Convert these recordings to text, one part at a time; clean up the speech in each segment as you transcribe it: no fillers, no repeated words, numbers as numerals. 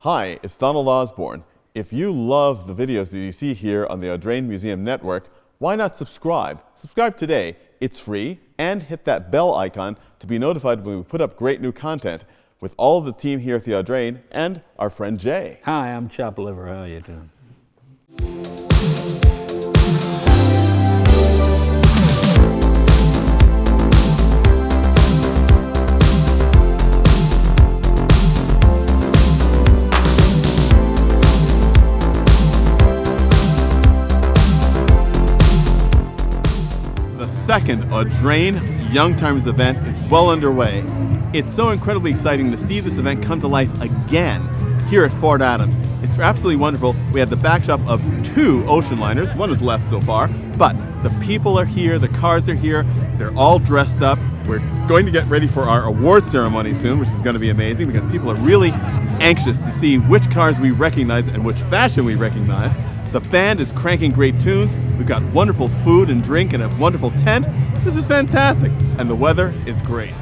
Hi, it's Donald Osborne. If you love the videos that you see here on the Audrain Museum Network, why not subscribe? Subscribe today. It's free, and hit that bell icon to be notified when we put up great new content with all of the team here at the Audrain and our friend Jay. Hi, I'm Chop Liver. How are you doing? The second Audrain Youngtimers event is well underway. It's so incredibly exciting to see this event come to life again here at Fort Adams. It's absolutely wonderful. We had the backdrop of 2 ocean liners. One is left so far, but the people are here, the cars are here, they're all dressed up. We're going to get ready for our award ceremony soon, which is going to be amazing because people are really anxious to see which cars we recognize and which fashion we recognize. The band is cranking great tunes. We've got wonderful food and drink and a wonderful tent. This is fantastic. And the weather is great.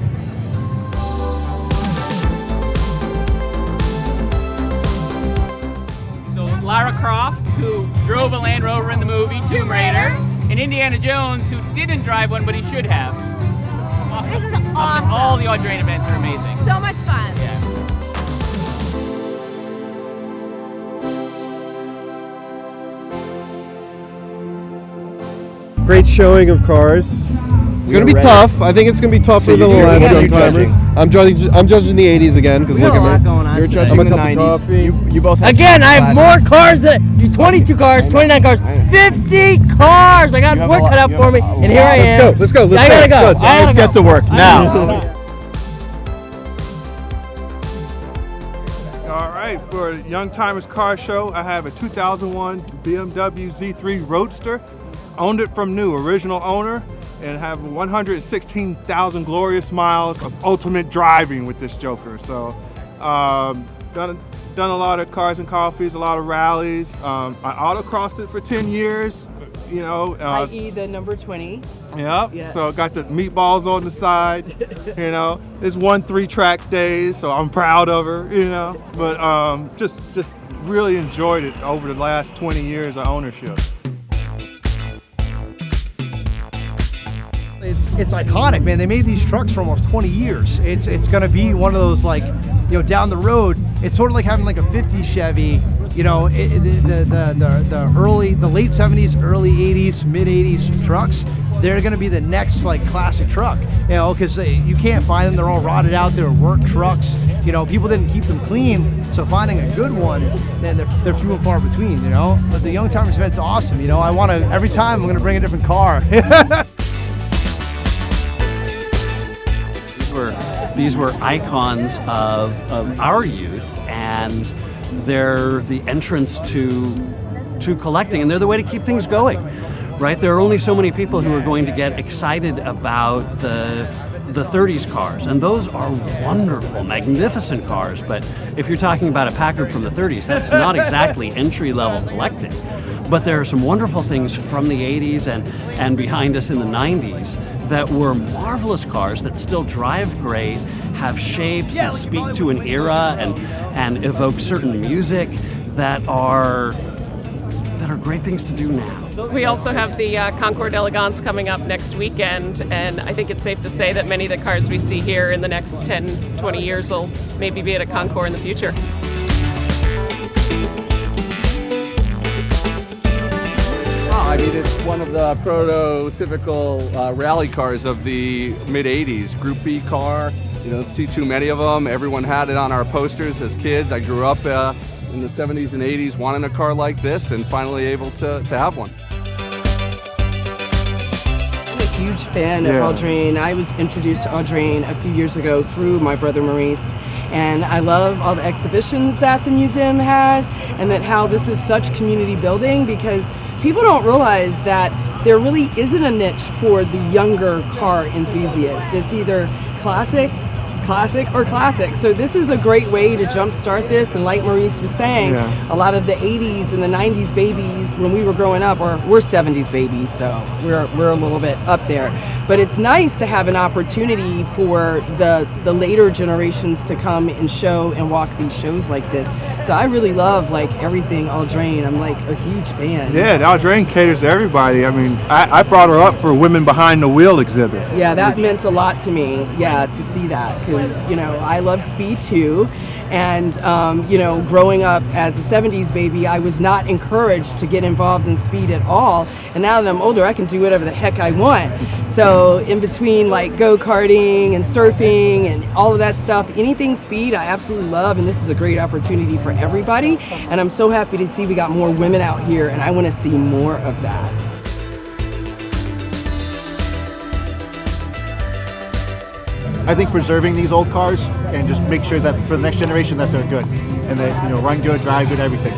So Lara Croft, who drove a Land Rover in the movie Tomb Raider, and Indiana Jones, who didn't drive one, but he should have. Awesome. This is awesome. All the Audrain events are amazing. So much fun. Yeah. Great showing of cars. It's going to be tough. I think it's going to be tougher than the last Youngtimers. I'm judging the 80s again because look at me. Going on. You're judging the 90s. You both have again, I have more cars than you. 22 cars, 29 cars, 50 cars. I got work cut out for me, and here I am. Let's go. I gotta go. Let's get to work now. All right, for Youngtimers Car Show, I have a 2001 BMW Z3 Roadster. Owned it from new, original owner, and have 116,000 glorious miles of ultimate driving with this joker. So, done a lot of cars and coffees, a lot of rallies. I autocrossed it for 10 years, you know. i.e. the number 20. Yep. Yeah. So got the meatballs on the side, you know. It's won 3 track days, so I'm proud of her, you know. But just really enjoyed it over the last 20 years of ownership. It's iconic, man. They made these trucks for almost 20 years. It's gonna be one of those, like, you know, down the road. It's sort of like having like a 50 Chevy, you know, the late 70s, early 80s, mid 80s trucks. They're gonna be the next like classic truck, you know, because you can't find them. They're all rotted out. They're work trucks. You know, people didn't keep them clean, so finding a good one, then they're few and far between. You know, but the Youngtimers event's awesome. You know, every time I'm gonna bring a different car. These were icons of our youth, and they're the entrance to collecting, and they're the way to keep things going, right? There are only so many people who are going to get excited about the 30s cars, and those are wonderful, magnificent cars, but if you're talking about a Packard from the 30s, that's not exactly entry-level collecting. But there are some wonderful things from the 80s and behind us in the 90s that were marvelous cars that still drive great, have shapes that speak to an era and evoke certain music that are great things to do now. We also have the Concours d'Elegance coming up next weekend, and I think it's safe to say that many of the cars we see here in the next 10, 20 years will maybe be at a Concours in the future. I mean, it's one of the prototypical rally cars of the mid-'80s. Group B car, you don't see too many of them. Everyone had it on our posters as kids. I grew up in the 70s and 80s wanting a car like this and finally able to have one. I'm a huge fan of Audrain. I was introduced to Audrain a few years ago through my brother Maurice. And I love all the exhibitions that the museum has, and that how this is such community building, because people don't realize that there really isn't a niche for the younger car enthusiast. It's either classic, or classic. So this is a great way to jumpstart this, and like Maurice was saying, a lot of the 80s and the 90s babies when we were growing up, we're 70s babies, so we're a little bit up there. But it's nice to have an opportunity for the later generations to come and show and walk these shows like this. So I really love like everything Audrain. I'm like a huge fan. Yeah, the Audrain caters to everybody. I mean, I brought her up for Women Behind the Wheel exhibit. Yeah, that meant a lot to me. Yeah, to see that, because I love speed too. And, growing up as a 70s baby, I was not encouraged to get involved in speed at all. And now that I'm older, I can do whatever the heck I want. So in between like go-karting and surfing and all of that stuff, anything speed, I absolutely love. And this is a great opportunity for everybody. And I'm so happy to see we got more women out here, and I want to see more of that. I think preserving these old cars and just make sure that for the next generation that they're good and they run good, drive good, everything.